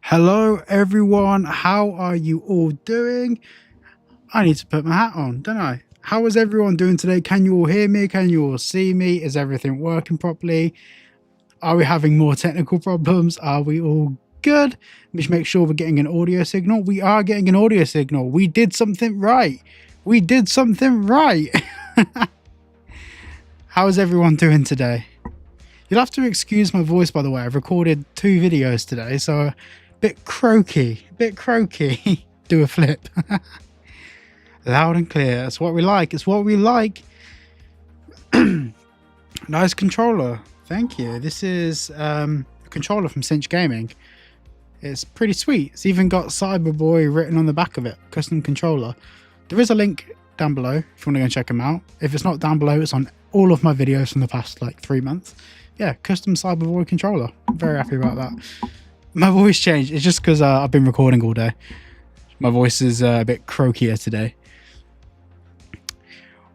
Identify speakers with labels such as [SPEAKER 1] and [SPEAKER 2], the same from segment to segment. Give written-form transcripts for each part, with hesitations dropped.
[SPEAKER 1] Hello everyone, how are you all doing? I need to put my hat on, don't I? How is everyone doing today? Can you all hear me? Can you all see me? Is everything working properly? Are we having more technical problems? Are we all good? Let's make sure we're getting an audio signal. We are getting an audio signal. We did something right. We did something right. How is everyone doing today? You'll have to excuse my voice, by the way. I've recorded 2 videos today, so a bit croaky, Do a flip. Loud and clear. That's what we like. It's what we like. Nice controller. Thank you. This is a controller from Cinch Gaming. It's pretty sweet. It's even got Cyberboy written on the back of it. Custom controller. There is a link down below if you want to go and check them out. If it's not down below, it's on all of my videos from the past like 3 months. Yeah, custom Cyberboy controller. I'm very happy about that. My voice changed. It's just because I've been recording all day. My voice is a bit croakier today.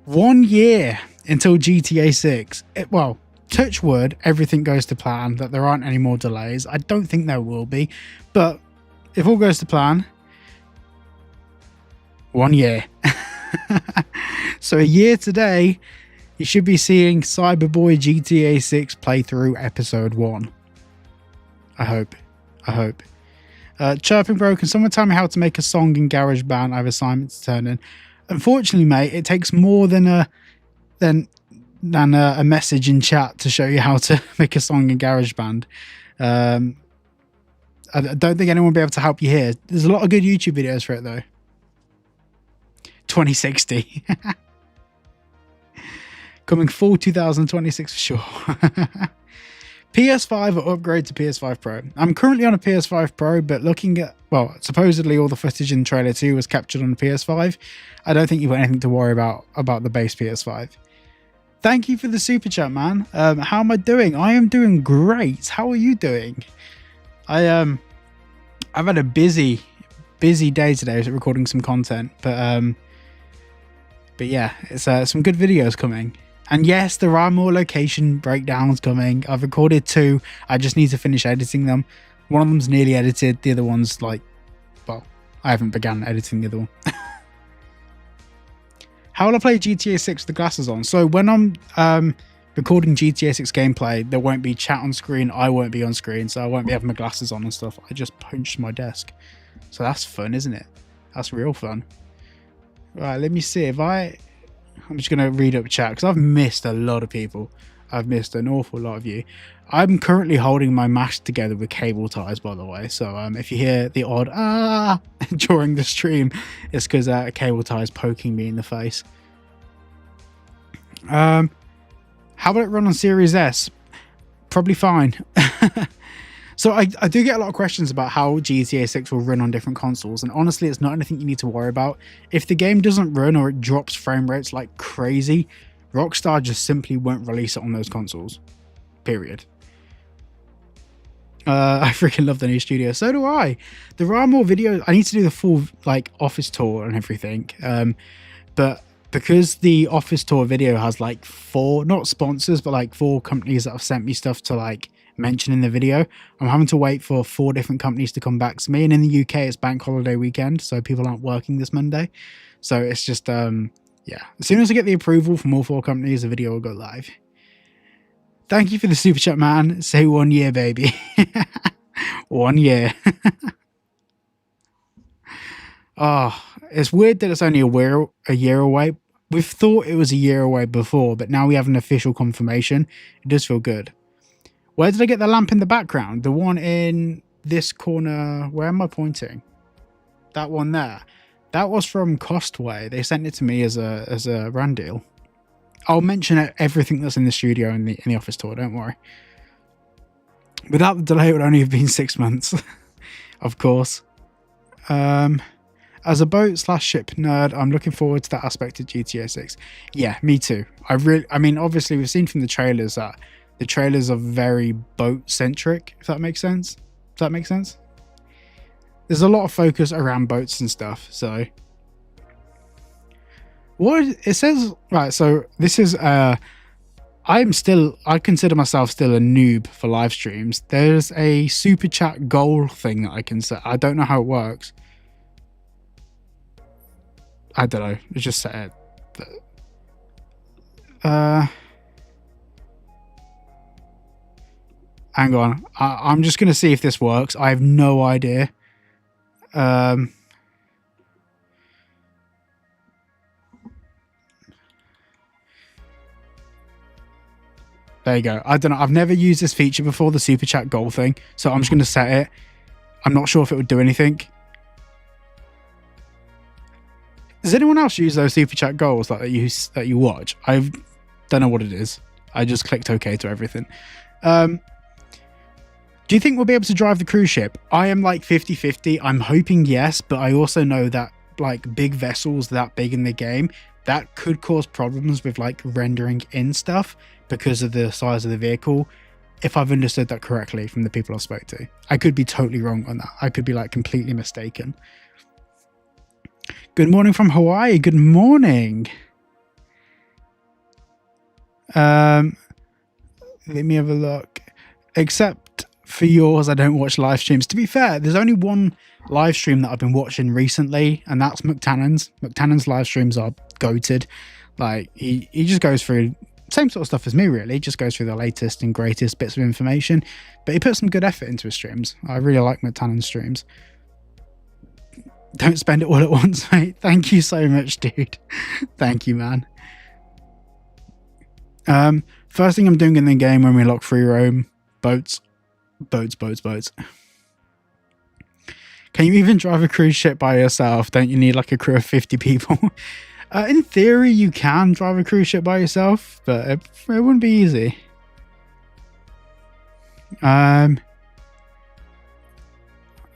[SPEAKER 1] 1 year until GTA 6. Well, touch wood, everything goes to plan, that there aren't any more delays. I don't think there will be, but if all goes to plan, 1 year. So a year today, you should be seeing Cyberboy GTA 6 playthrough episode 1. I hope. Chirping Bro, can someone tell me how to make a song in GarageBand? I have assignments to turn in. Unfortunately, mate, it takes more than a message in chat to show you how to make a song in GarageBand. I don't think anyone will be able to help you here. There's a lot of good YouTube videos for it, though. 2060. Coming fall 2026 for sure. PS5 or upgrade to PS5 Pro. I'm currently on a PS5 Pro, but looking at, well, supposedly all the footage in trailer 2 was captured on the PS5. I don't think you've got anything to worry about the base PS5. Thank you for the super chat, man. How am I doing? I am doing great. How are you doing? I've had a busy day today recording some content, but yeah, it's some good videos coming. And yes, there are more location breakdowns coming. I've recorded 2. I just need to finish editing them. One of them's nearly edited. The other one's like, well, I haven't begun editing the other one. How will I play GTA 6 with the glasses on? So when I'm recording GTA 6 gameplay, there won't be chat on screen. I won't be on screen, so I won't be having my glasses on and stuff. I just punched my desk. So that's fun, isn't it? That's real fun. Right, let me see if I'm just going to read up chat because I've missed a lot of people. I've missed an awful lot of you. I'm currently holding my mask together with cable ties, by the way. So if you hear the odd during the stream, it's because a cable tie is poking me in the face. How will it run on Series S? Probably fine. So I do get a lot of questions about how GTA 6 will run on different consoles, and honestly, it's not anything you need to worry about. If the game doesn't run or it drops frame rates like crazy, Rockstar just simply won't release it on those consoles. Period. I freaking love the new studio. So do I. There are more videos. I need to do the full like office tour and everything. But because the office tour video has like 4, not sponsors, but like 4 companies that have sent me stuff to like mention in the video, I'm having to wait for 4 different companies to come back to me. And in the UK, it's bank holiday weekend, so people aren't working this Monday. So it's just, yeah. As soon as I get the approval from all 4 companies, the video will go live. Thank you for the super chat, man. Say 1 year, baby. 1 year. Oh, it's weird that it's only a year away. We've thought it was a year away before, but now we have an official confirmation. It does feel good. Where did I get the lamp in the background? The one in this corner. Where am I pointing? That one there. That was from Costway. They sent it to me as a brand deal. I'll mention everything that's in the studio in the office tour. Don't worry. Without the delay, it would only have been 6 months. Of course. As a boat/ship nerd, I'm looking forward to that aspect of GTA 6. Yeah, me too. I mean, obviously, we've seen from the trailers that the trailers are very boat-centric, if that makes sense. Does that make sense? There's a lot of focus around boats and stuff, so... What it says... Right, so this is I consider myself still a noob for live streams. There's a super chat goal thing that I can set. I don't know how it works. I don't know. It's just set it. Hang on. I'm just going to see if this works. I have no idea. There you go. I don't know. I've never used this feature before, the super chat goal thing. So I'm just going to set it. I'm not sure if it would do anything. Does anyone else use those super chat goals that you watch? I don't know what it is. I just clicked OK to everything. Do you think we'll be able to drive the cruise ship? I am like 50-50. I'm hoping yes, but I also know that like big vessels that big in the game, that could cause problems with like rendering in stuff because of the size of the vehicle. If I've understood that correctly from the people I spoke to, I could be totally wrong on that. I could be like completely mistaken. Good morning from Hawaii. Good morning. Let me have a look. Except for yours, I don't watch live streams. To be fair, there's only one live stream that I've been watching recently, and that's McTannon's. McTannon's live streams are goated. Like he just goes through same sort of stuff as me, really. He just goes through the latest and greatest bits of information, but he puts some good effort into his streams. I really like McTannon's streams. Don't spend it all at once, mate. Thank you so much, dude. Thank you, man. First thing I'm doing in the game when we unlock free roam, boats. Can you even drive a cruise ship by yourself? Don't you need like a crew of 50 people? In theory, you can drive a cruise ship by yourself, but it wouldn't be easy. I'm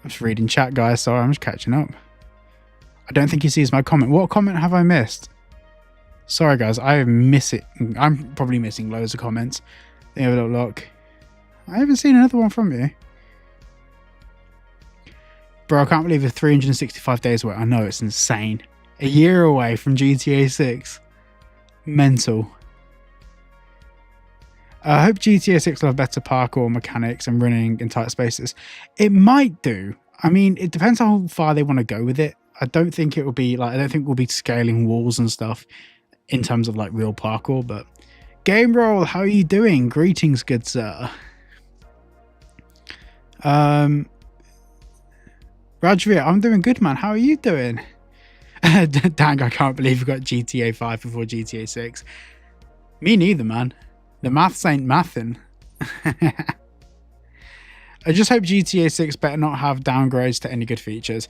[SPEAKER 1] just reading chat, guys. Sorry, I'm just catching up. I don't think he sees my comment. What comment have I missed? Sorry, guys. I'm probably missing loads of comments. Let me have a little look. I haven't seen another one from you. Bro, I can't believe it's 365 days away. I know, it's insane. A year away from GTA 6. Mental. I hope GTA 6 will have better parkour mechanics and running in tight spaces. It might do. I mean, it depends how far they want to go with it. I don't think it will be like, I don't think we'll be scaling walls and stuff in terms of like real parkour, but Game Roll, how are you doing? Greetings, good sir. Rajvir, I'm doing good, man. How are you doing? Dang, I can't believe we got GTA 5 before GTA 6. Me neither, man. The maths ain't mathin'. I just hope GTA 6 better not have downgrades to any good features.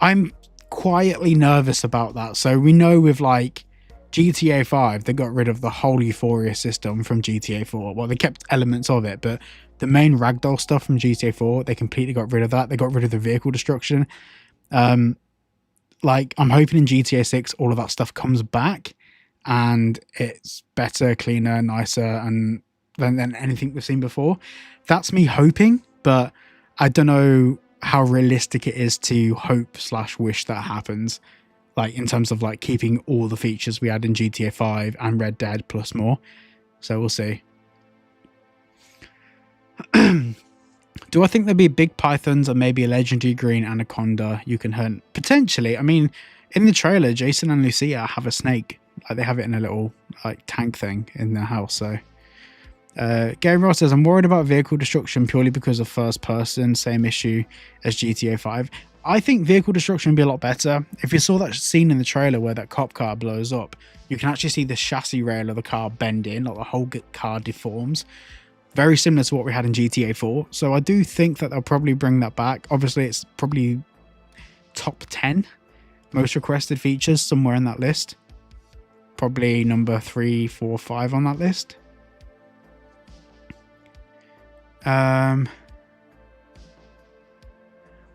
[SPEAKER 1] I'm quietly nervous about that. So we know with like GTA 5, they got rid of the whole Euphoria system from GTA 4. Well, they kept elements of it, but the main ragdoll stuff from GTA 4, they completely got rid of that. They got rid of the vehicle destruction. Like, I'm hoping in GTA 6, all of that stuff comes back and it's better, cleaner, nicer, and than anything we've seen before. That's me hoping, but I don't know how realistic it is to hope/wish that happens. Like, in terms of like keeping all the features we had in GTA 5 and Red Dead plus more. So we'll see. Do I think there'll be big pythons or maybe a legendary green anaconda you can hunt? Potentially. I mean, in the trailer, Jason and Lucia have a snake. Like, they have it in a little like tank thing in their house. So Game Ross says, I'm worried about vehicle destruction purely because of first person, same issue as GTA 5. I think vehicle destruction would be a lot better. If you saw that scene in the trailer where that cop car blows up, you can actually see the chassis rail of the car bend in, like the whole car deforms. Very similar to what we had in GTA 4. So I do think that they'll probably bring that back. Obviously, it's probably top 10 most requested features, somewhere in that list. Probably number 3, 4, 5 on that list.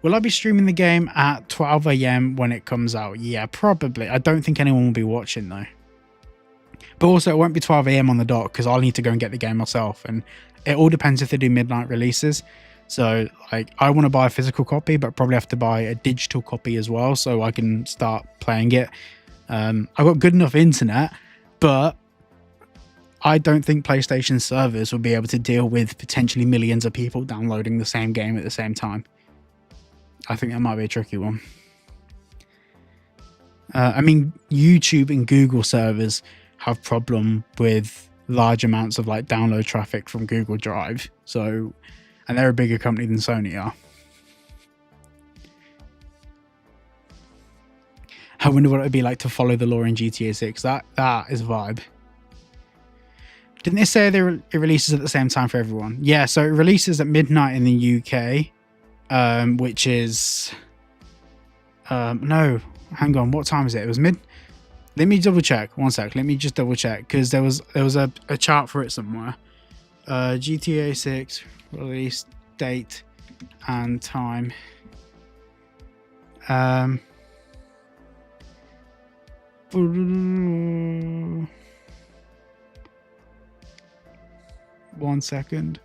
[SPEAKER 1] Will I be streaming the game at 12 AM when it comes out? Yeah, probably. I don't think anyone will be watching though. But also, it won't be 12 AM on the dot because I'll need to go and get the game myself. And it all depends if they do midnight releases. So, like, I want to buy a physical copy, but probably have to buy a digital copy as well so I can start playing it. I've got good enough internet, but I don't think PlayStation servers would be able to deal with potentially millions of people downloading the same game at the same time. I think that might be a tricky one. I mean, YouTube and Google servers have problem with large amounts of like download traffic from Google Drive. So, and they're a bigger company than Sony are. I wonder what it would be like to follow the law in GTA 6. That is a vibe. Didn't they say it releases at the same time for everyone? Yeah, so it releases at midnight in the UK, which is... no, hang on, what time is it? It was mid... Let me double check. One sec. Let me just double check, because there was a chart for it somewhere. GTA 6 release date and time. 1 second.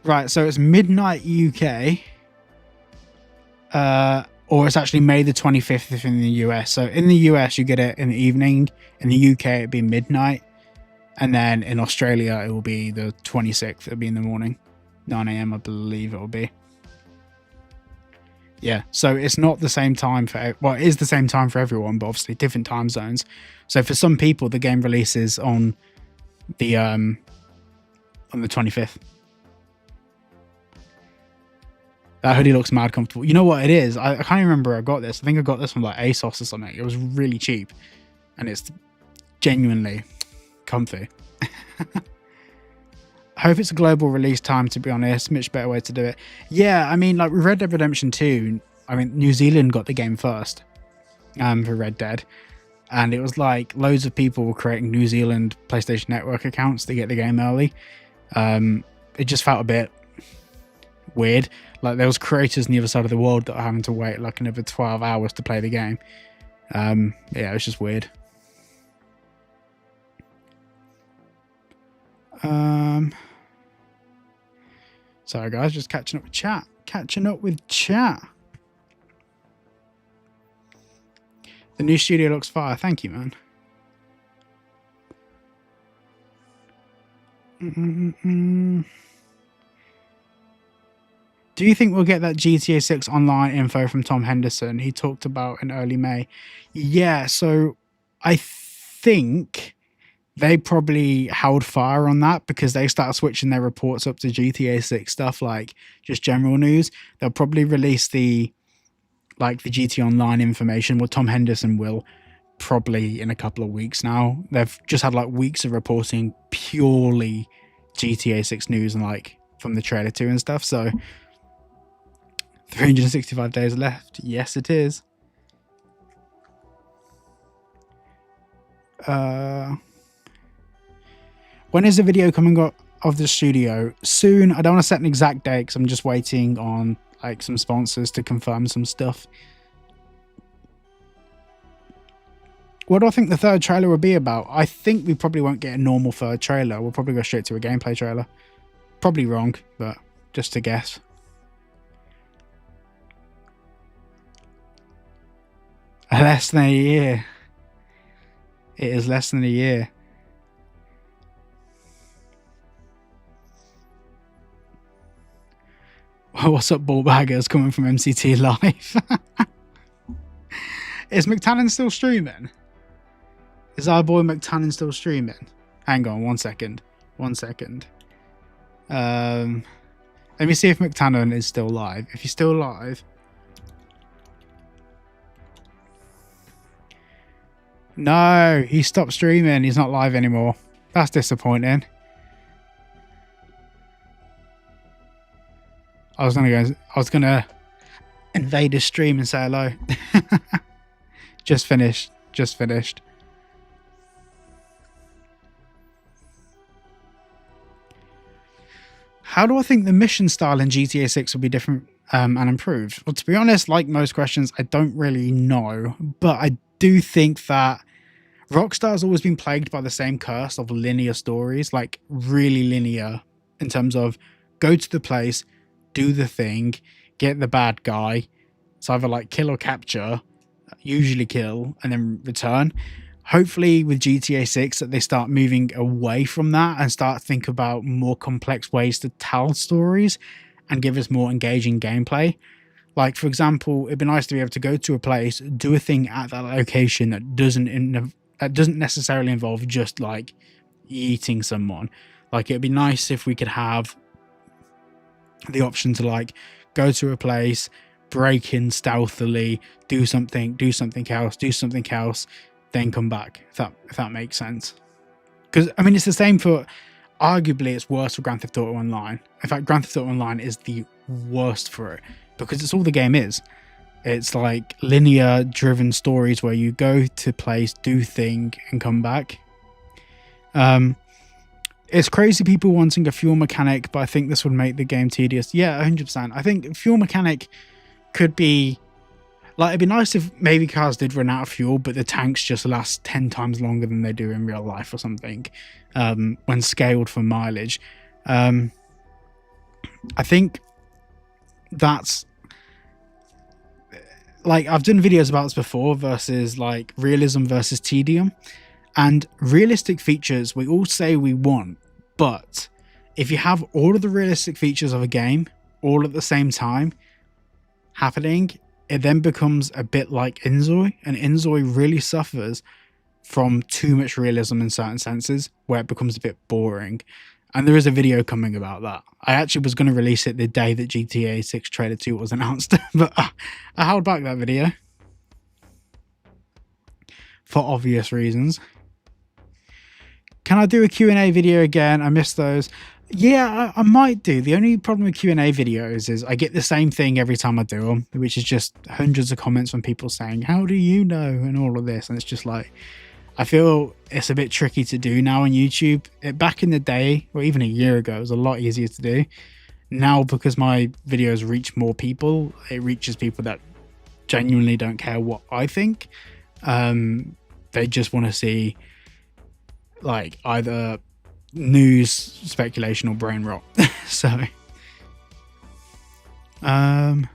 [SPEAKER 1] Right, so it's midnight UK. Or it's actually May the 25th in the US. So in the US, you get it in the evening. In the UK, it'd be midnight. And then in Australia, it will be the 26th. It'll be in the morning. 9 a.m, I believe it will be. Yeah, so it's not the same time for... Well, it is the same time for everyone, but obviously different time zones. So for some people, the game releases on the 25th. That hoodie looks mad comfortable. You know what it is? I can't even remember where I got this. I think I got this from like ASOS or something. It was really cheap. And it's genuinely comfy. I hope it's a global release time, to be honest. Much better way to do it. Yeah, I mean, like with Red Dead Redemption 2, I mean, New Zealand got the game first for Red Dead. And it was like loads of people were creating New Zealand PlayStation Network accounts to get the game early. It just felt a bit weird. Like there was creators on the other side of the world that are having to wait like another 12 hours to play the game. Yeah, it was just weird. Sorry guys, just catching up with chat. The new studio looks fire. Thank you, man. Do you think we'll get that GTA 6 online info from Tom Henderson he talked about in early May? Yeah, so I think they probably held fire on that because they started switching their reports up to GTA 6 stuff, like just general news. They'll probably release the GTA Online information. Well, Tom Henderson will probably in a couple of weeks now. They've just had like weeks of reporting purely GTA 6 news and like from the trailer 2 and stuff. So 365 days left. Yes, it is. When is the video coming up of the studio? Soon. I don't want to set an exact date because I'm just waiting on like some sponsors to confirm some stuff. What do I think the third trailer will be about? I think we probably won't get a normal third trailer. We'll probably go straight to a gameplay trailer. Probably wrong, but just to guess. Less than a year. It is less than a year. What's up, ball baggers coming from MCT Live? Is McTannon still streaming? Is our boy McTannon still streaming? Hang on, 1 second. 1 second. Let me see if McTannon is still live. If he's still live. No, he stopped streaming. He's not live anymore. That's disappointing. I was gonna invade his stream and say hello. Just finished. How do I think the mission style in GTA 6 will be different and improved? Well, to be honest, like most questions, I don't really know. But I do think that Rockstar's always been plagued by the same curse of linear stories, like really linear in terms of go to the place, do the thing, get the bad guy. It's either like kill or capture, usually kill, and then return. hopefully with GTA 6 that they start moving away from that and start think about more complex ways to tell stories and give us more engaging gameplay. Like, for example, it'd be nice to be able to go to a place, do a thing at that location that doesn't necessarily involve just like eating someone. Like, it'd be nice if we could have the option to like go to a place, break in stealthily, do something else, then come back. If that makes sense. Because I mean, it's the same for. Arguably, it's worse for Grand Theft Auto Online. In fact, Grand Theft Auto Online is the worst for it because it's all the game is. It's like linear driven stories where you go to place, do thing, and come back. It's crazy people wanting a fuel mechanic, but I think this would make the game tedious. Yeah, 100%. I think fuel mechanic could be like, it'd be nice if maybe cars did run out of fuel, but the tanks just last 10 times longer than they do in real life or something, when scaled for mileage. I think that's like, I've done videos about this before versus like realism versus tedium, and realistic features we all say we want, but if you have all of the realistic features of a game all at the same time happening, it then becomes a bit like Inzoi, and Inzoi really suffers from too much realism in certain senses where it becomes a bit boring. And there is a video coming about that. I actually was going to release it the day that GTA 6 Trailer 2 was announced, but I held back that video for obvious reasons. Can I do a Q&A video again? I missed those. Yeah, I might do. The only problem with Q&A videos is I get the same thing every time I do them, which is just hundreds of comments from people saying, how do you know? And all of this. And it's just like, I feel it's a bit tricky to do now on YouTube. Back in the day, or even a year ago, it was a lot easier to do. Now, because my videos reach more people, it reaches people that genuinely don't care what I think. They just want to see like either news, speculation, or brain rot. So I'd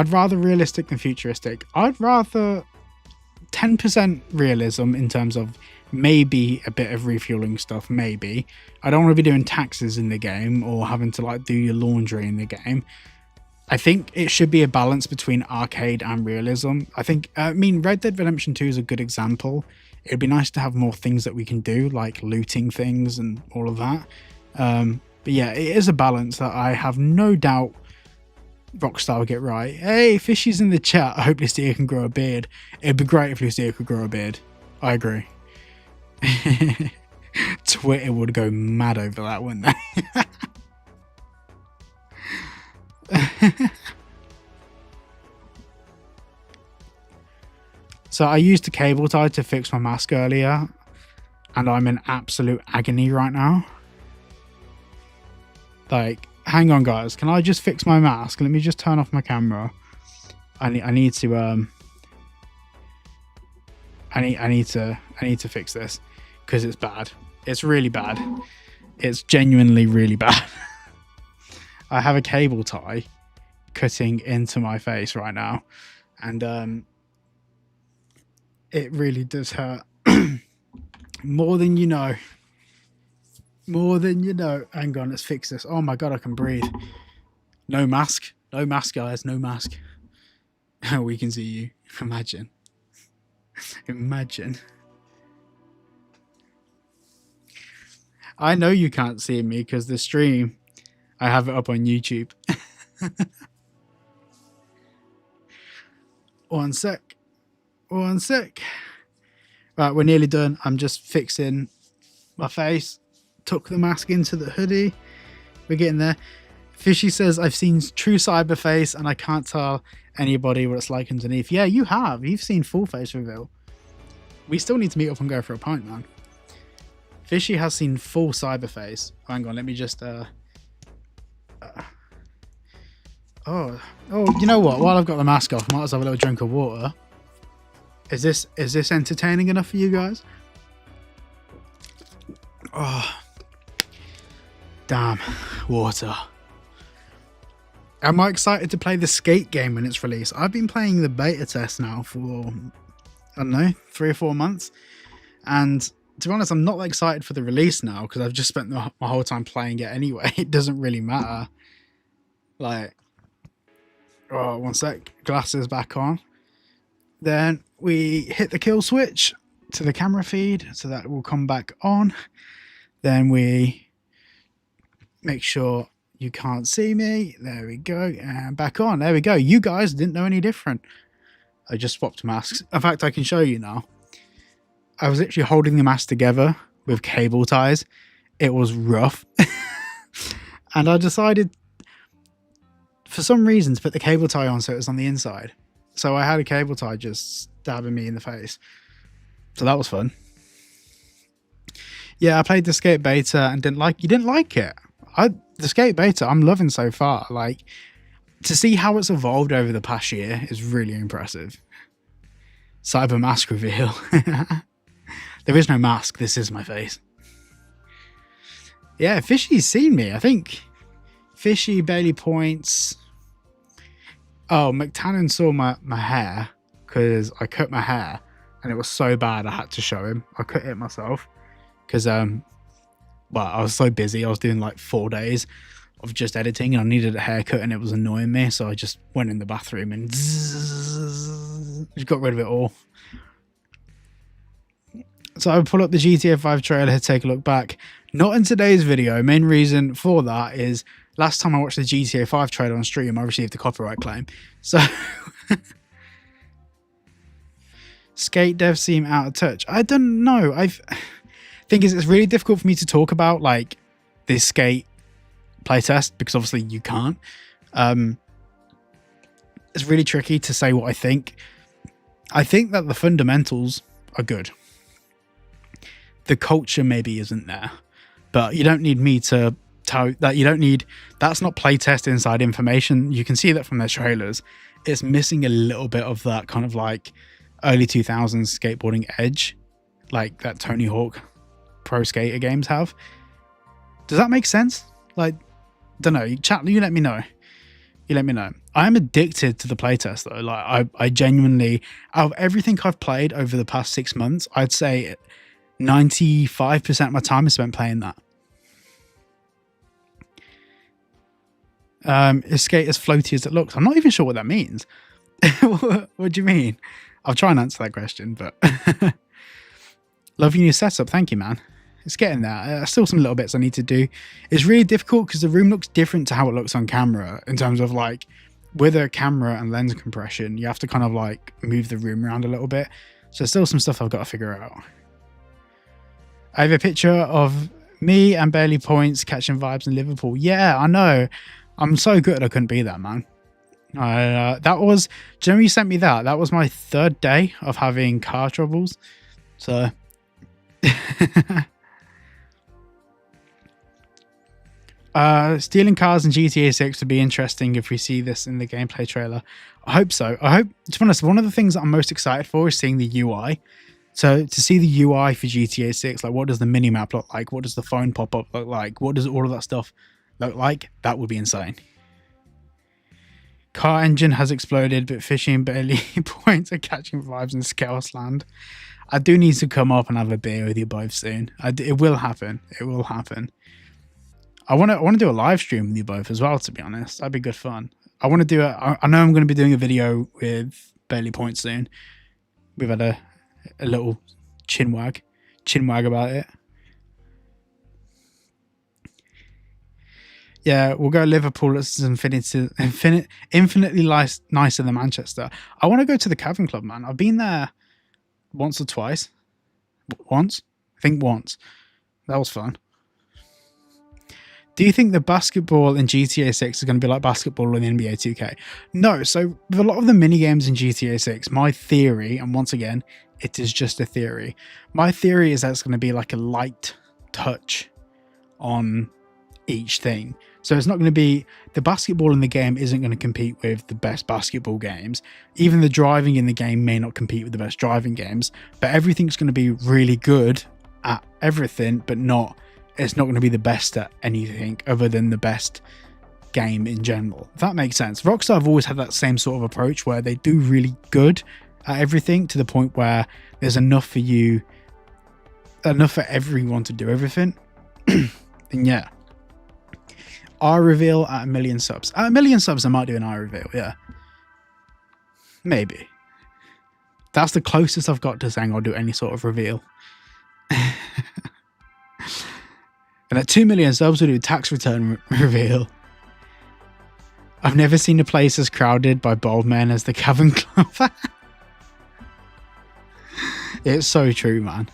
[SPEAKER 1] rather realistic than futuristic. I'd rather 10% realism in terms of maybe a bit of refueling stuff. Maybe I don't want to be doing taxes in the game or having to like do your laundry in the game. I think it should be a balance between arcade and realism. I mean Red Dead Redemption 2 is a good example. It'd be nice to have more things that we can do, like looting things and all of that. But yeah, it is a balance that I have no doubt Rockstar will get right. Hey, Fishy's in the chat. I hope Lucia can grow a beard. It'd be great if Lucia could grow a beard. I agree. Twitter would go mad over that, wouldn't they? So I used a cable tie to fix my mask earlier, and I'm in absolute agony right now. Like, hang on guys, can I just fix my mask? Let me just turn off my camera. I need to fix this because it's bad. It's really bad. It's genuinely really bad. I have a cable tie cutting into my face right now, and it really does hurt. More than you know. More than you know. Hang on, let's fix this. Oh my god, I can breathe. No mask. No mask, guys. No mask. We can see you. Imagine. Imagine. I know you can't see me because the stream, I have it up on YouTube. One sec. One sec. Right, we're nearly done. I'm just fixing my face. Tuck the mask into the hoodie. We're getting there. Fishy says, I've seen true cyberface and I can't tell anybody what it's like underneath. Yeah, you have. You've seen full face reveal. We still need to meet up and go for a pint, man. Fishy has seen full cyberface. Hang on, let me just... Oh, you know what? While I've got the mask off, I might as well have a little drink of water. Is this entertaining enough for you guys? Oh, damn, water. Am I excited to play the skate game when it's released? I've been playing the beta test now for I don't know, 3 or 4 months. And to be honest, I'm not excited for the release now because I've just spent my whole time playing it anyway. It doesn't really matter. Like, oh, one sec, glasses back on. Then we hit the kill switch to the camera feed, so that will come back on. Then we make sure you can't see me. There we go. And back on. There we go. You guys didn't know any different. I just swapped masks. In fact, I can show you now. I was literally holding the mask together with cable ties. It was rough. And I decided, for some reason, to put the cable tie on so it was on the inside. So I had a cable tie just stabbing me in the face. So that was fun. Yeah, I played the Skate beta and you didn't like it. The Skate beta, I'm loving so far. Like, to see how it's evolved over the past year is really impressive. Cyber mask reveal. There is no mask. This is my face. Yeah, Fishy's seen me. I think Fishy, Bailey Points. Oh, McTannon saw my hair because I cut my hair and it was so bad I had to show him. I cut it myself because well, I was so busy. I was doing like 4 days of just editing and I needed a haircut and it was annoying me, so I just went in the bathroom and just got rid of it all. So I pull up the GTA 5 trailer, take a look back. Not in today's video. Main reason for that is last time I watched the GTA 5 trailer on stream, I received a copyright claim. So Skate devs seem out of touch. I don't know. Thing is, it's really difficult for me to talk about like this Skate playtest because obviously you can't. It's really tricky to say what I think. I think that the fundamentals are good. The culture maybe isn't there, but you don't need me to tell that. You don't need, that's not playtest inside information. You can see that from their trailers. It's missing a little bit of that kind of like early 2000s skateboarding edge, like that Tony Hawk Pro Skater games have. Does that make sense? Like, don't know. Chat, you let me know. You let me know. I am addicted to the playtest though. Like, I genuinely, out of everything I've played over the past 6 months, I'd say 95% of my time is spent playing that. Is Skate as floaty as it looks? I'm not even sure what that means. What do you mean? I'll try and answer that question, but loving your setup. Thank you, man. It's getting there. Still some little bits I need to do. It's really difficult because the room looks different to how it looks on camera in terms of like with a camera and lens compression, you have to kind of like move the room around a little bit. So there's still some stuff I've got to figure out. I have a picture of me and Bailey Points catching vibes in Liverpool. Yeah, I know. I'm so good I couldn't be there, man. That was, do you know when you sent me that? That was my 3rd day of having car troubles. So stealing cars in GTA 6 would be interesting if we see this in the gameplay trailer. I hope so. I hope, to be honest, one of the things that I'm most excited for is seeing the UI. So to see the UI for GTA 6, like what does the minimap look like? What does the phone pop-up look like? What does all of that stuff look like? That would be insane. Car engine has exploded, but Fishy and Bailey Points are catching vibes in Chaos Land. I do need to come up and have a beer with you both soon. It will happen. It will happen. I want to do a live stream with you both as well, to be honest. That'd be good fun. I want to do I know I'm going to be doing a video with Bailey Points soon. We've had a little chinwag about it. Yeah, we'll go Liverpool. It's infinitely nicer than Manchester. I want to go to the Cavern Club, man. I've been there once or twice. Once? I think once. That was fun. Do you think the basketball in GTA 6 is going to be like basketball in NBA 2K? No. So with a lot of the mini games in GTA 6, my theory, and once again, it is just a theory. My theory is that it's going to be like a light touch on each thing. So it's not going to be, the basketball in the game isn't going to compete with the best basketball games. Even the driving in the game may not compete with the best driving games, but everything's going to be really good at everything, but it's not going to be the best at anything other than the best game in general. If that makes sense. Rockstar have always had that same sort of approach where they do really good at everything to the point where there's enough for everyone to do everything, then yeah. Eye reveal at 1 million subs. At 1 million subs, I might do an eye reveal, yeah. Maybe. That's the closest I've got to saying I'll do any sort of reveal. And at 2 million subs, we'll do tax return reveal. I've never seen a place as crowded by bald men as the Cavern Club. It's so true, man.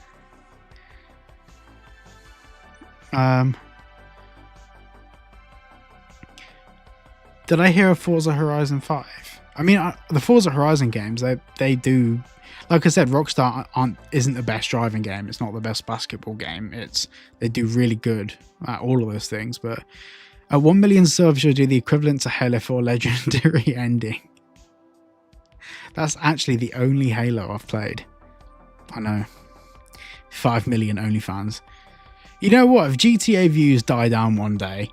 [SPEAKER 1] Did I hear of Forza Horizon 5? I mean, the Forza Horizon games, they do, like I said, Rockstar isn't the best driving game. It's not the best basketball game. They do really good at all of those things. But at 1 million subs, you'll do the equivalent to Halo 4 Legendary ending. That's actually the only Halo I've played. I know. 5 million OnlyFans. You know what? If GTA views die down one day,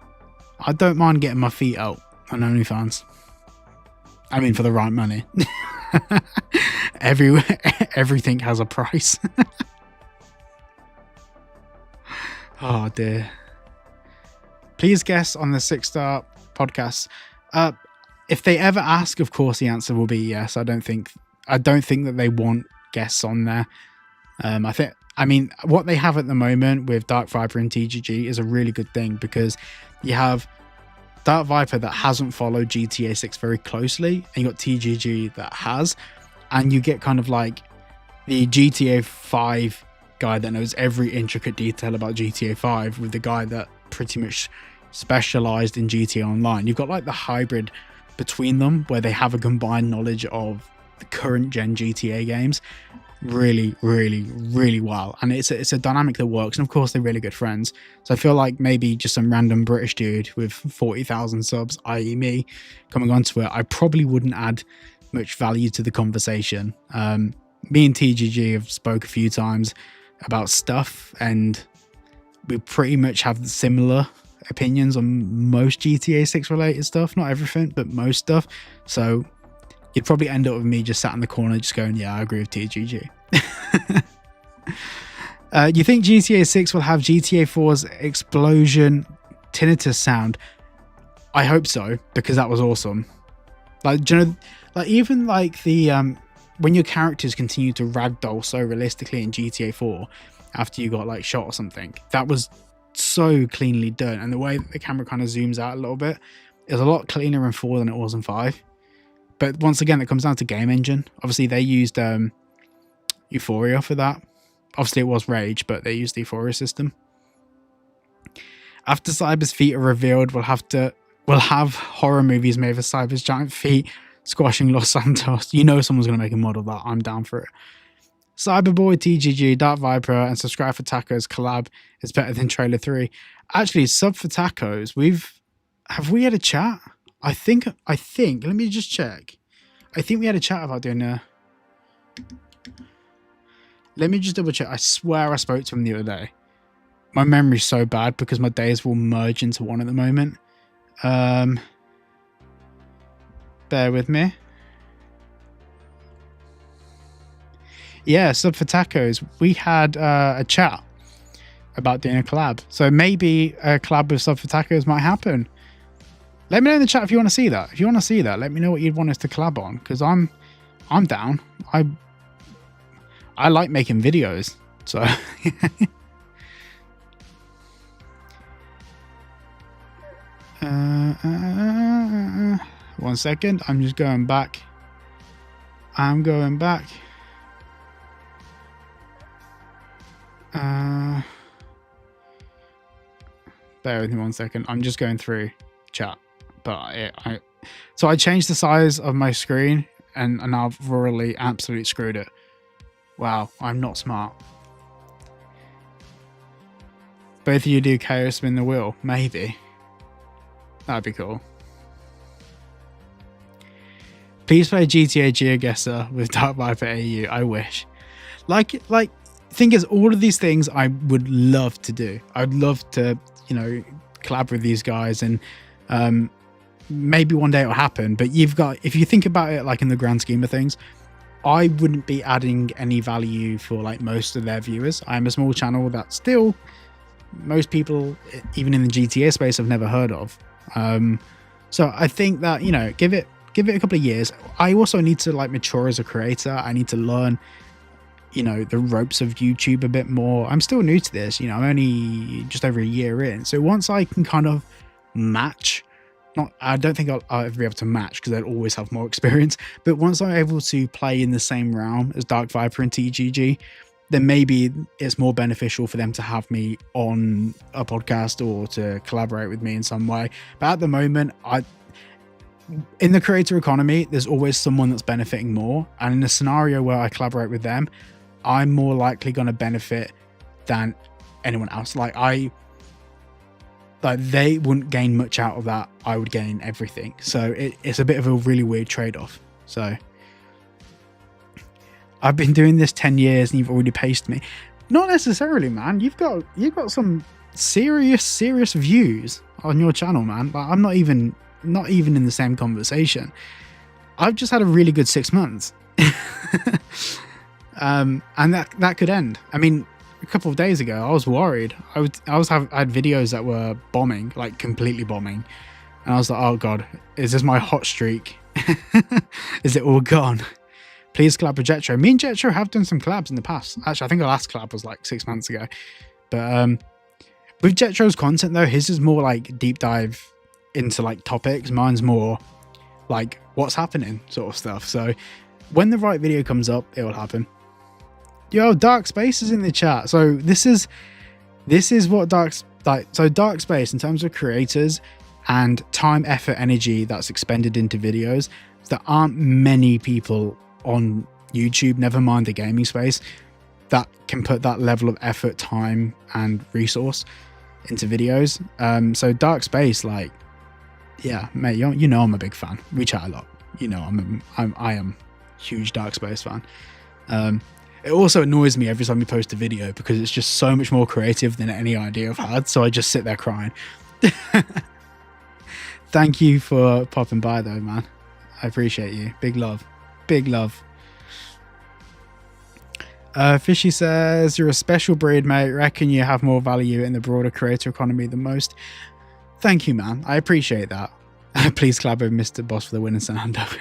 [SPEAKER 1] I don't mind getting my feet out on OnlyFans. I mean, for the right money. Everything has a price. Oh dear. Please guess on the 6-star podcast. If they ever ask, of course the answer will be yes. I don't think that they want guests on there. I mean, what they have at the moment with Dark Viper and TGG is a really good thing, because you have Dark Viper that hasn't followed GTA 6 very closely, and you got TGG that has, and you get kind of like the GTA 5 guy that knows every intricate detail about GTA 5 with the guy that pretty much specialized in GTA Online. You've got like the hybrid between them where they have a combined knowledge of the current gen GTA games really well, and it's a dynamic that works, and of course they're really good friends. So I feel like maybe just some random British dude with 40,000 subs, i.e. me, coming onto it, I probably wouldn't add much value to the conversation. Me and TGG have spoke a few times about stuff, and we pretty much have similar opinions on most GTA 6 related stuff, not everything, but most stuff. So you'd probably end up with me just sat in the corner just going, yeah, I agree with TGG. You think GTA 6 will have GTA 4's explosion tinnitus sound? I hope so, because that was awesome. Like, do you know, like even like the when your characters continue to ragdoll so realistically in GTA 4 after you got like shot or something, that was so cleanly done, and the way that the camera kind of zooms out a little bit is a lot cleaner in 4 than it was in 5. But once again, it comes down to game engine. Obviously, they used Euphoria for that. Obviously, it was Rage, but they used the Euphoria system. After Cyber's feet are revealed, we'll have horror movies made with Cyber's giant feet squashing Los Santos. You know someone's going to make a mod of that. I'm down for it. Cyberboy, TGG, Dark Viper, and Subscribe for Tacos collab is better than Trailer 3. Actually, Sub for Tacos, have we had a chat? I think, let me just check. I think we had a chat about doing a... Let me just double check. I swear I spoke to him the other day. My memory's so bad because my days will merge into one at the moment. Bear with me. Yeah, Sub for Tacos. We had a chat about doing a collab. So maybe a collab with Sub for Tacos might happen. Let me know in the chat if you want to see that. If you want to see that, let me know what you'd want us to collab on, because I'm down. I like making videos, so. 1 second. I'm just going back. I'm going back. Bear with me 1 second. I'm just going through chat. But so I changed the size of my screen, and I've really absolutely screwed it. Wow, I'm not smart. Both of you do KO spin the wheel? Maybe. That'd be cool. Please play GTA GeoGuessr with Dark Viper AU. I wish. Like, thing is, all of these things I would love to do. I'd love to, collab with these guys, and maybe one day it'll happen. But if you think about it, like in the grand scheme of things, I wouldn't be adding any value for like most of their viewers. I'm a small channel that still most people, even in the GTA space, have never heard of. So I think that, you know, give it a couple of years. I also need to like mature as a creator. I need to learn, you know, the ropes of YouTube a bit more. I'm still new to this, you know, I'm only just over a year in. So once I can kind of match, I don't think I'll ever be able to match because I'd always have more experience. But once I'm able to play in the same realm as Dark Viper and TGG, then maybe it's more beneficial for them to have me on a podcast or to collaborate with me in some way. But at the moment, in the creator economy, there's always someone that's benefiting more. And in a scenario where I collaborate with them, I'm more likely going to benefit than anyone else. Like they wouldn't gain much out of that. I would gain everything. So it's a bit of a really weird trade-off. So I've been doing this 10 years and you've already paced me. Not necessarily, man. You've got some serious views on your channel, man. But I'm not even in the same conversation. I've just had a really good 6 months. And that could end. I mean, a couple of days ago, I was worried. I had videos that were bombing, like completely bombing. And I was like, oh God, is this my hot streak? Is it all gone? Please collab with Jetro. Me and Jetro have done some collabs in the past. Actually, I think the last collab was like 6 months ago. But with Jetro's content though, his is more like deep dive into like topics. Mine's more like what's happening sort of stuff. So when the right video comes up, it will happen. Yo, Dark Space is in the chat. So this is what Dark Space, in terms of creators and time, effort, energy that's expended into videos, there aren't many people on YouTube, never mind the gaming space, that can put that level of effort, time and resource into videos. So Dark Space, like, yeah, mate, you know I'm a big fan. We chat a lot. You know I am huge Dark Space fan. It also annoys me every time you post a video because it's just so much more creative than any idea I've had. So I just sit there crying. Thank you for popping by though, man. I appreciate you. Big love. Big love. Fishy says, you're a special breed, mate. Reckon you have more value in the broader creator economy than most. Thank you, man. I appreciate that. Please collab with Mr. Boss for the win in San Andreas.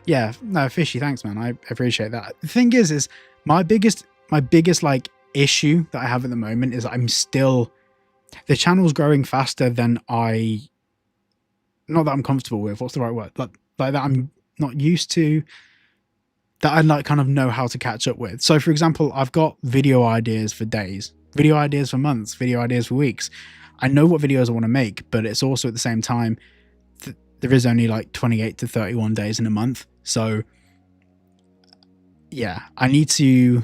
[SPEAKER 1] Yeah, no, Fishy, thanks, man. I appreciate that. The thing is my biggest like issue that I have at the moment is the channel's growing faster than not that I'm comfortable with. What's the right word? Like that I'm not used to, that I like kind of know how to catch up with. So for example, I've got video ideas for days, video ideas for months, video ideas for weeks. I know what videos I want to make, but it's also at the same time, there is only like 28 to 31 days in a month. So yeah, I need to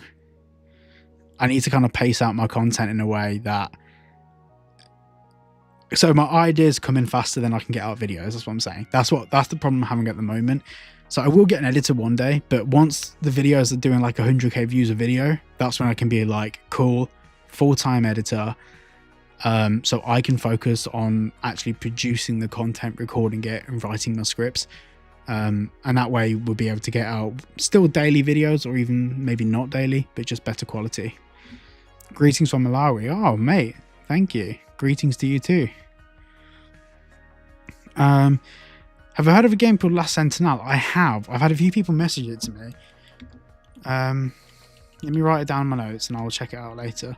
[SPEAKER 1] kind of pace out my content in a way that, so my ideas come in faster than I can get out videos. That's what I'm saying. That's the problem I'm having at the moment. So I will get an editor one day, but once the videos are doing like 100k views a video, that's when I can be like, cool, full-time editor. So I can focus on actually producing the content, recording it and writing my scripts. And that way we'll be able to get out still daily videos, or even maybe not daily, but just better quality. Greetings from Malawi. Oh, mate, thank you. Greetings to you too. Have I heard of a game called Last Sentinel? I have. I've had a few people message it to me. Let me write it down in my notes and I'll check it out later.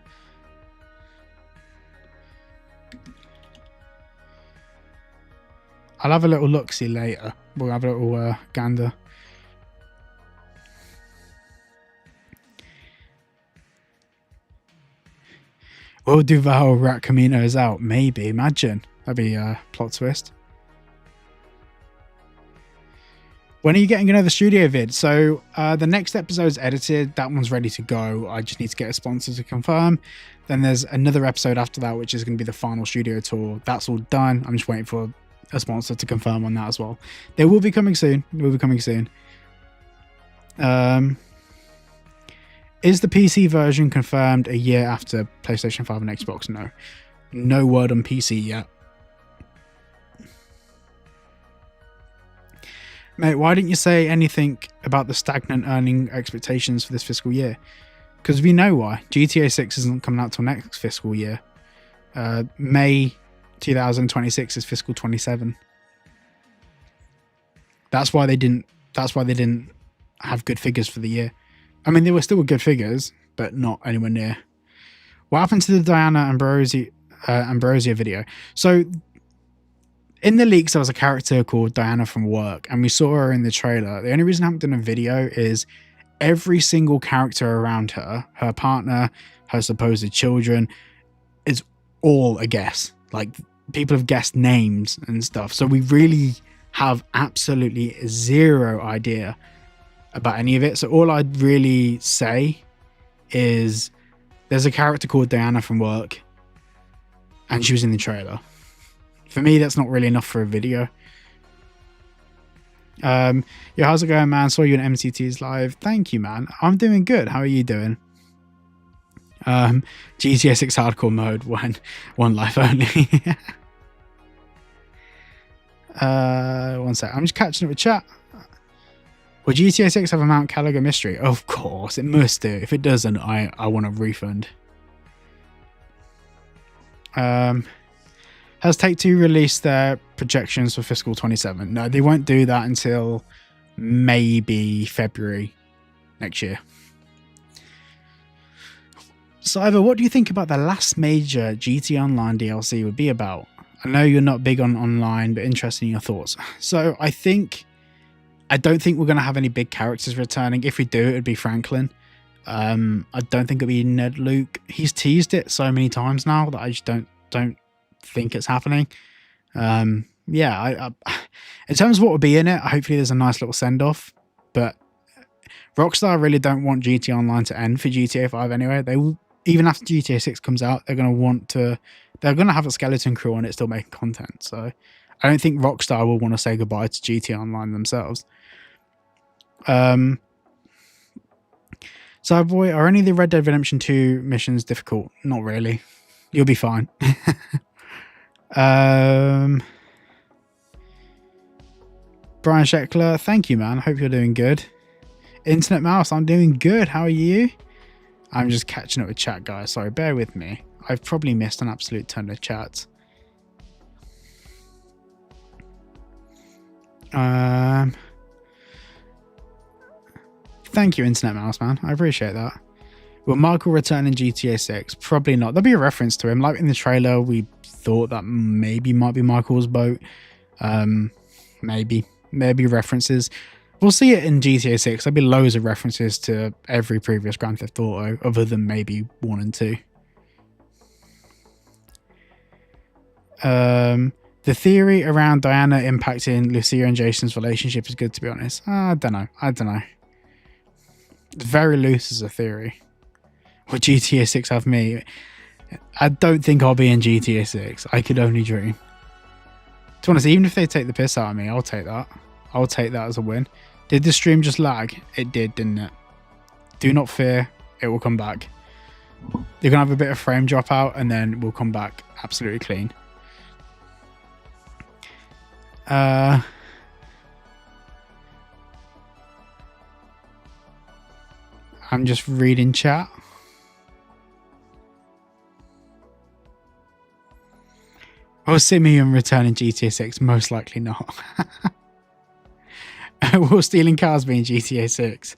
[SPEAKER 1] I'll have a little look-see later. We'll have a little gander. Will Duval rat Caminos out? Maybe. Imagine. That'd be a plot twist. When are you getting another studio vid? So the next episode's edited. That one's ready to go. I just need to get a sponsor to confirm. Then there's another episode after that, which is going to be the final studio tour. That's all done. I'm just waiting for a sponsor to confirm on that as well. They will be coming soon. Is the PC version confirmed a year after PlayStation 5 and Xbox? No. No word on PC yet. Mate, why didn't you say anything about the stagnant earning expectations for this fiscal year? Because we know why. GTA 6 isn't coming out till next fiscal year. May 2026 is fiscal 27. That's why they didn't have good figures for the year. I mean, they were still good figures, but not anywhere near. What happened to the Diana Ambrosia video? So in the leaks, there was a character called Diana from Work, and we saw her in the trailer. The only reason I haven't done a video is every single character around her, her partner, her supposed children, is all a guess. Like, people have guessed names and stuff. So we really have absolutely zero idea about any of it. So all I'd really say is there's a character called Diana from Work, and she was in the trailer. For me, that's not really enough for a video. Yo, how's it going, man? Saw you in MCT's live. Thank you, man. I'm doing good. How are you doing? GTA 6 hardcore mode, one life only. One sec. I'm just catching up with chat. Will GTA 6 have a Mount Caliga mystery? Of course, it must do. If it doesn't, I want a refund. Has Take-Two released their projections for fiscal 27? No, they won't do that until maybe February next year. Cyber, what do you think about the last major GT Online DLC would be about? I know you're not big on online, but interested in your thoughts. So I don't think we're going to have any big characters returning. If we do, it would be Franklin. I don't think it'll be Ned Luke. He's teased it so many times now that I just don't think it's happening. Yeah, in terms of what would be in it, hopefully there's a nice little send-off, but Rockstar really don't want GTA Online to end for GTA 5 anyway. They will, even after GTA 6 comes out, they're going to have a skeleton crew on it still making content. So I don't think Rockstar will want to say goodbye to GTA Online themselves. So boy, are any of the Red Dead Redemption 2 missions difficult? Not really. You'll be fine. Brian Scheckler, thank you, man. Hope you're doing good. Internet Mouse, I'm doing good. How are you? I'm just catching up with chat, guys. Sorry, bear with me. I've probably missed an absolute ton of chats. Thank you, Internet Mouse, man. I appreciate that. Will Michael return in GTA 6? Probably not. There'll be a reference to him. Like in the trailer, we thought that maybe might be Michael's boat. Maybe references. We'll see it in GTA 6. There'll be loads of references to every previous Grand Theft Auto, other than maybe 1 and 2. The theory around Diana impacting Lucia and Jason's relationship is good, to be honest. I don't know. It's very loose as a theory. Would GTA 6 have me? I don't think I'll be in GTA 6. I could only dream. To be honest, even if they take the piss out of me, I'll take that. I'll take that as a win. Did the stream just lag? It did, didn't it? Do not fear. It will come back. You're going to have a bit of frame drop out, and then we'll come back absolutely clean. I'm just reading chat. Will Simeon return in GTA 6? Most likely not. Will stealing cars be in GTA 6?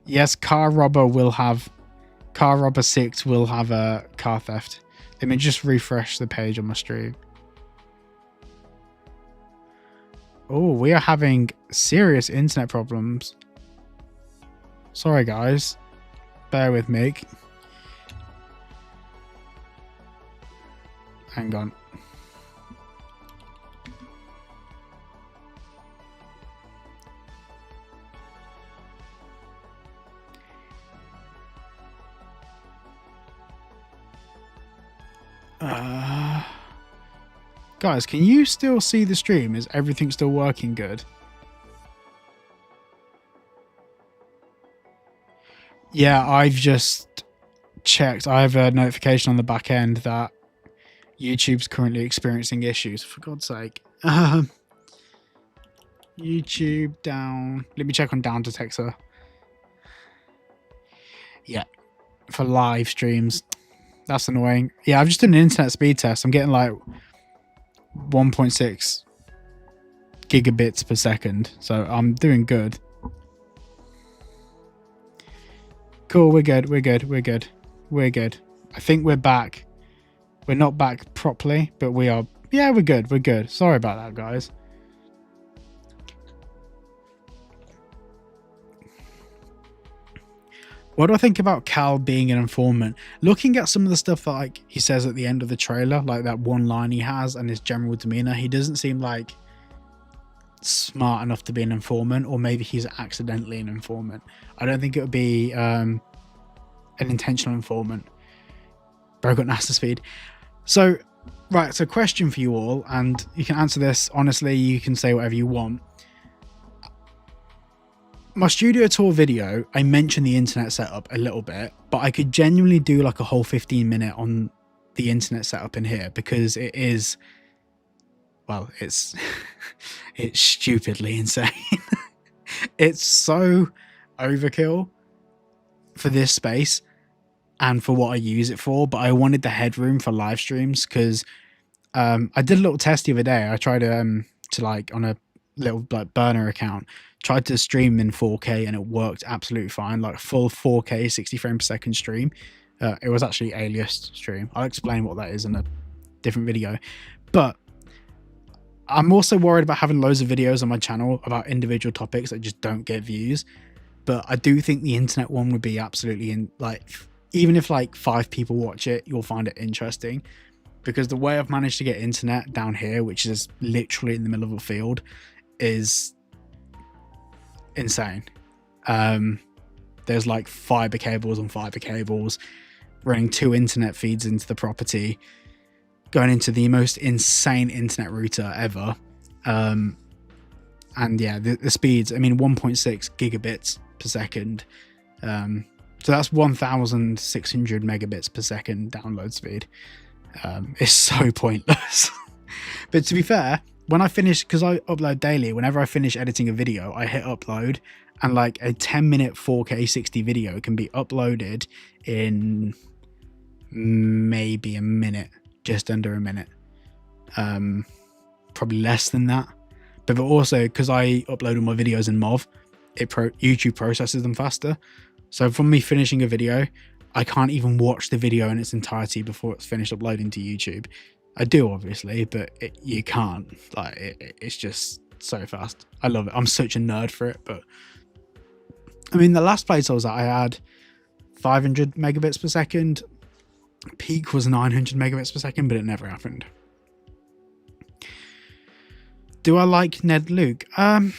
[SPEAKER 1] Yes, Car Robber 6 will have a car theft. Let me just refresh the page on my stream. Oh, we are having serious internet problems. Sorry, guys. Bear with me. Hang on. Guys, can you still see the stream? Is everything still working good? Yeah, I've just checked. I have a notification on the back end that YouTube's currently experiencing issues. For God's sake. YouTube down. Let me check on down detector. Yeah, for live streams. That's annoying. Yeah, I've just done an internet speed test. I'm getting like 1.6 gigabits per second. So I'm doing good. Cool, we're good. I think we're back. We're not back properly, but we are. Yeah, we're good. Sorry about that, guys. What do I think about Cal being an informant? Looking at some of the stuff that like he says at the end of the trailer, like that one line he has and his general demeanor, he doesn't seem like smart enough to be an informant, or maybe he's accidentally an informant. I don't think it would be an intentional informant. Bro got NASA speed. So, right, so question for you all, and you can answer this honestly, you can say whatever you want. My studio tour video, I mentioned the internet setup a little bit, but I could genuinely do like a whole 15-minute on the internet setup in here, because it is, well, it's it's stupidly insane. It's so overkill for this space and for what I use it for, but I wanted the headroom for live streams, because I did a little test the other day. I tried to like on a little like burner account, tried to stream in 4K and it worked absolutely fine, like full 4K 60 frames per second stream. It was actually aliased stream. I'll explain what that is in a different video, but I'm also worried about having loads of videos on my channel about individual topics that just don't get views. But I do think the internet one would be absolutely in, like, even if like 5 people watch it, you'll find it interesting, because the way I've managed to get internet down here, which is literally in the middle of a field, is insane. There's like fiber cables on fiber cables, running 2 internet feeds into the property, going into the most insane internet router ever. And yeah, the speeds, I mean, 1.6 gigabits per second. So that's 1,600 megabits per second download speed. It's so pointless. But to be fair, when I finish, because I upload daily, whenever I finish editing a video, I hit upload, and like a 10-minute 4K 60 video can be uploaded in maybe a minute, just under a minute. Probably less than that. But also, because I upload all my videos in MOV, YouTube processes them faster. So from me finishing a video, I can't even watch the video in its entirety before it's finished uploading to YouTube. I do, obviously, but you can't. Like, it's just so fast. I love it. I'm such a nerd for it. But I mean, the last place I was at, I had 500 megabits per second. Peak was 900 megabits per second, but it never happened. Do I like Ned Luke? I'm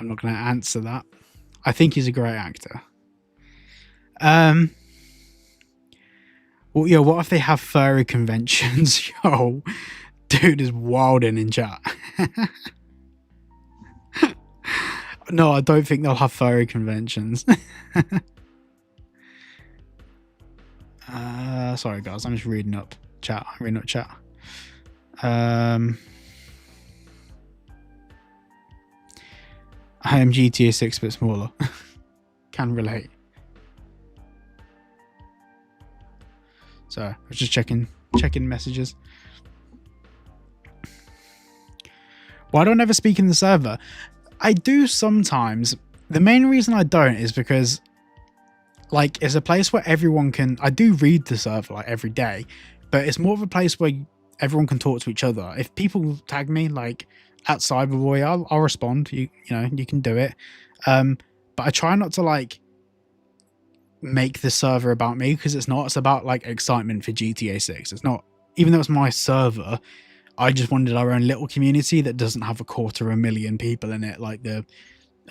[SPEAKER 1] not going to answer that. I think he's a great actor. Well, yeah, what if they have furry conventions? Yo, dude is wilding in chat. No, I don't think they'll have furry conventions. Sorry guys, I'm just reading up chat. I am GTA 6 but smaller. Can relate. So I was just checking messages. Why don't I ever speak in the server? I do sometimes. The main reason I don't is because, like, it's a place where everyone can. I do read the server like every day, but it's more of a place where everyone can talk to each other. If people tag me like at Cyberboy, I'll respond. You know, you can do it. But I try not to like make the server about me, because it's not. It's about like excitement for GTA 6. It's not, even though it's my server, I just wanted our own little community that doesn't have 250,000 people in it like the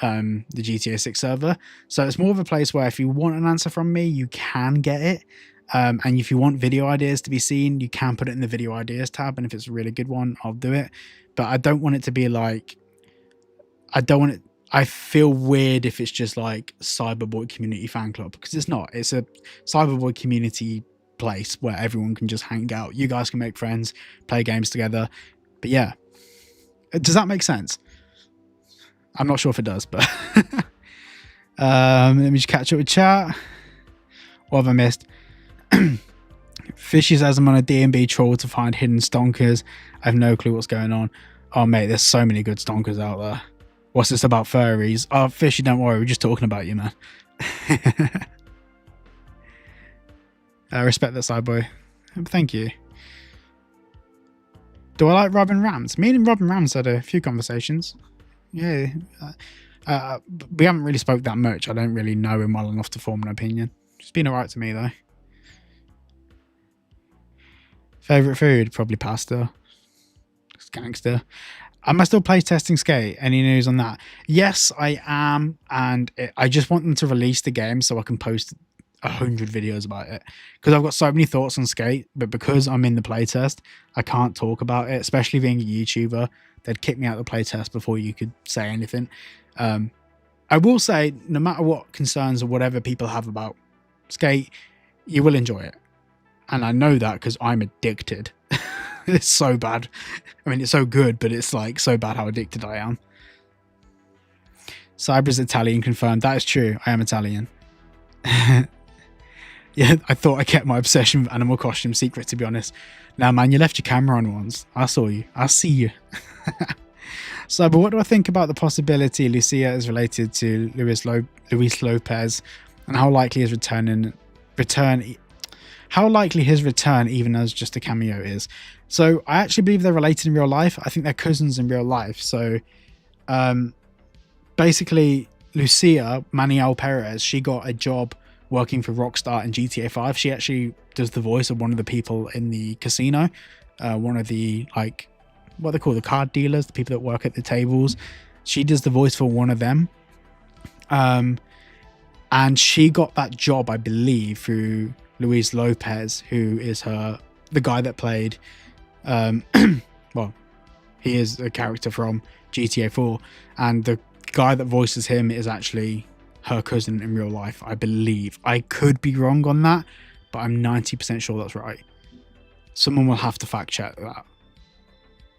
[SPEAKER 1] GTA 6 server. So it's more of a place where if you want an answer from me, you can get it. And if you want video ideas to be seen, you can put it in the video ideas tab, and if it's a really good one, I'll do it. But I don't want it to be like, I feel weird if it's just like Cyberboy Community Fan Club, because it's not. It's a Cyberboy community place where everyone can just hang out. You guys can make friends, play games together. But yeah, Does that make sense? I'm not sure if it does, but let me just catch up with chat. What have I missed? Fishy says I'm on a D&B troll to find hidden stonkers. I have no clue what's going on. Oh, mate, there's so many good stonkers out there. What's this about furries? Oh, Fishy, don't worry. We're just talking about you, man. I respect that, side boy. Thank you. Do I like Robin Rams? Me and Robin Rams had a few conversations. Yeah. We haven't really spoke that much. I don't really know him well enough to form an opinion. It's been alright to me, though. Favourite food? Probably pasta. It's gangster. Am I still playtesting Skate? Any news on that? Yes, I am. And I just want them to release the game so I can post 100 videos about it. Because I've got so many thoughts on Skate, but because I'm in the playtest, I can't talk about it, especially being a YouTuber. They'd kick me out of the playtest before you could say anything. I will say, no matter what concerns or whatever people have about Skate, you will enjoy it. And I know that because I'm addicted. It's so bad. I mean, it's so good, but it's like so bad how addicted I am. Cyber's Italian confirmed. That is true. I am Italian. Yeah, I thought I kept my obsession with animal costume secret, to be honest. Now, man, you left your camera on once. I saw you. I see you. Cyber, what do I think about the possibility Lucia is related to Luis Lopez, and how likely his return, even as just a cameo, is? So I actually believe they're related in real life. I think they're cousins in real life. So basically, Lucia Maniel Perez, she got a job working for Rockstar in GTA 5. She actually does the voice of one of the people in the casino, one of the, like, what they call the card dealers, the people that work at the tables. She does the voice for one of them. And she got that job, I believe, through Luis Lopez, who is the guy that played, well, he is a character from GTA 4, and the guy that voices him is actually her cousin in real life, I believe. I could be wrong on that, but I'm 90% sure that's right. Someone will have to fact check that.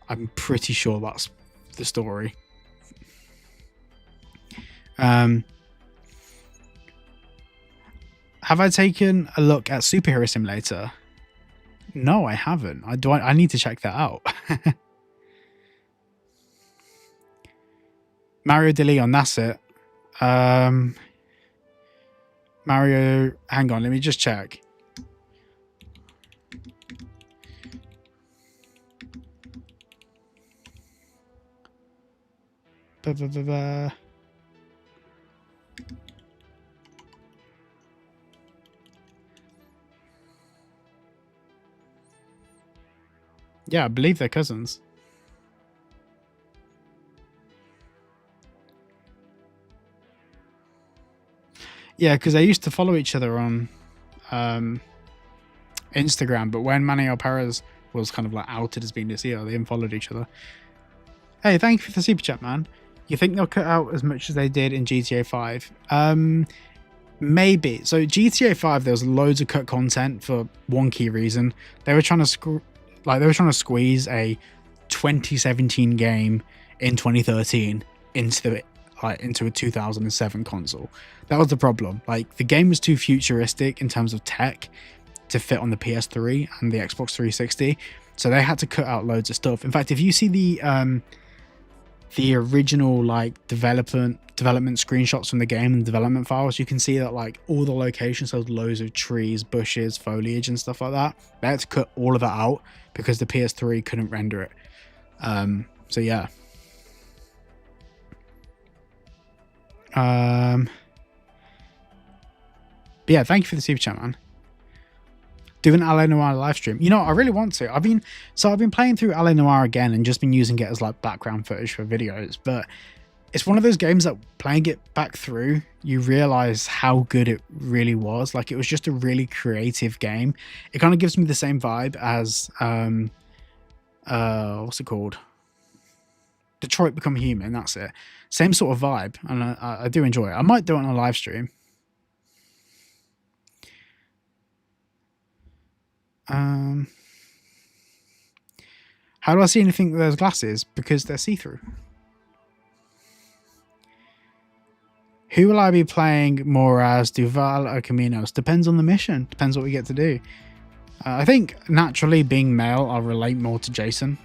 [SPEAKER 1] I'm pretty sure that's the story. Have I taken a look at Superhero Simulator? No, I haven't. I need to check that out. Mario De Leon, that's it. Mario, hang on, let me just check. Yeah, I believe they're cousins. Yeah, because they used to follow each other on Instagram, but when Maniel Perez was kind of like outed as being this year, they unfollowed each other. Hey, thank you for the super chat, man. You think they'll cut out as much as they did in GTA 5? Maybe. So GTA 5, there was loads of cut content for one key reason. They were trying to squeeze a 2017 game in 2013 into a 2007 console. That was the problem. Like, the game was too futuristic in terms of tech to fit on the PS3 and the Xbox 360, so they had to cut out loads of stuff. In fact, if you see the original like development screenshots from the game and development files, you can see that like all the locations have loads of trees, bushes, foliage and stuff like that. They had to cut all of that out because the PS3 couldn't render it. So yeah. But yeah, thank you for the super chat, man. Do an LA Noire live stream. You know, I really want to. I've been playing through LA Noire again and just been using it as like background footage for videos. But it's one of those games that playing it back through, you realize how good it really was. Like, it was just a really creative game. It kind of gives me the same vibe as what's it called? Detroit Become Human. That's it. Same sort of vibe, and I do enjoy it. I might do it on a live stream. How do I see anything with those glasses? Because they're see-through. Who will I be playing more as, Duval or Caminos? Depends on the mission. Depends what we get to do. I think naturally being male, I'll relate more to Jason.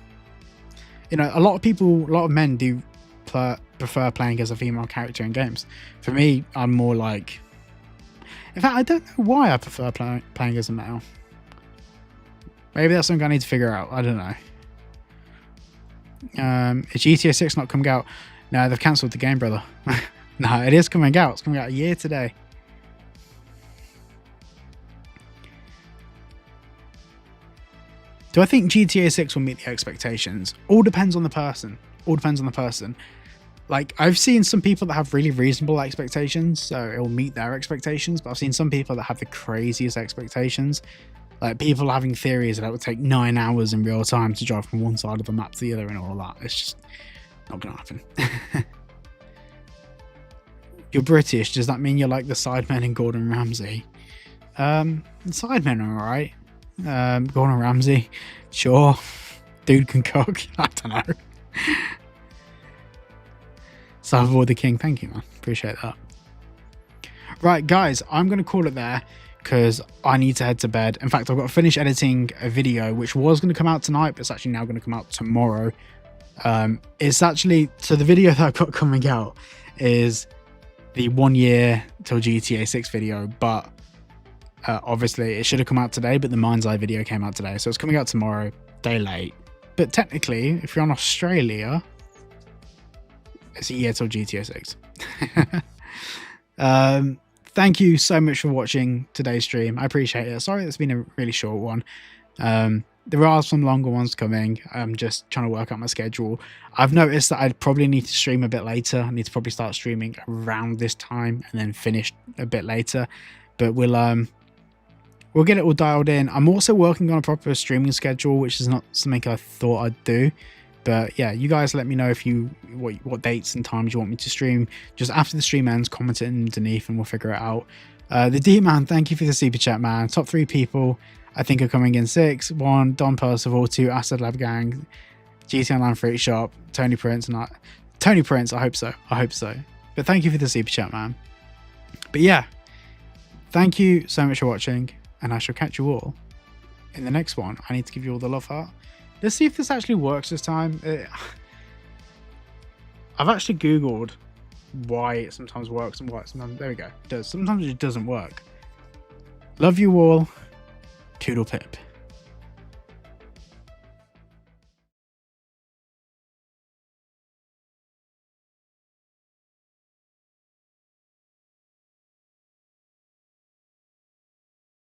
[SPEAKER 1] You know, a lot of men do prefer playing as a female character in games. For me, I'm more like... In fact, I don't know why I prefer playing as a male. Maybe that's something I need to figure out. I don't know. Is GTA 6 not coming out? No, they've cancelled the game, brother. No, it is coming out. It's coming out a year today. Do I think GTA 6 will meet the expectations? All depends on the person. All depends on the person. Like, I've seen some people that have really reasonable expectations, so it will meet their expectations, but I've seen some people that have the craziest expectations. Like, people having theories that it would take 9 hours in real time to drive from one side of the map to the other and all of that. It's just not going to happen. You're British. Does that mean you're like the Sidemen in Gordon Ramsay? The Sidemen are alright. Gordon Ramsay, sure. Dude can cook. I don't know. Salvador the King, thank you, man. Appreciate that. Right, guys, I'm going to call it there because I need to head to bed. In fact, I've got to finish editing a video which was going to come out tonight, but it's actually now going to come out tomorrow. It's actually, so the video that I've got coming out is the 1 year till GTA 6 video, but obviously it should have come out today, but the Mind's Eye video came out today, so it's coming out tomorrow, day late. But technically, if you're on Australia, it's a year till GTA 6. Thank you so much for watching today's stream. I appreciate it. Sorry it's been a really short one. There are some longer ones coming. I'm just trying to work out my schedule. I've noticed that I'd probably need to stream a bit later. I need to probably start streaming around this time and then finish a bit later. But we'll get it all dialed in. I'm also working on a proper streaming schedule, which is not something I thought I'd do. But yeah, you guys let me know if what dates and times you want me to stream. Just after the stream ends, comment it underneath and we'll figure it out. The D-Man, thank you for the super chat, man. Top 3 people I think are coming in 6. 1, Don Percival. 2, Acid Lab Gang. GT Online Fruit Shop. Tony Prince. And Tony Prince, I hope so. I hope so. But thank you for the super chat, man. But yeah, thank you so much for watching. And I shall catch you all in the next one. I need to give you all the love heart. Let's see if this actually works this time. I've actually Googled why it sometimes works and why it sometimes... There we go. It does. Sometimes it doesn't work. Love you all. Toodle pip.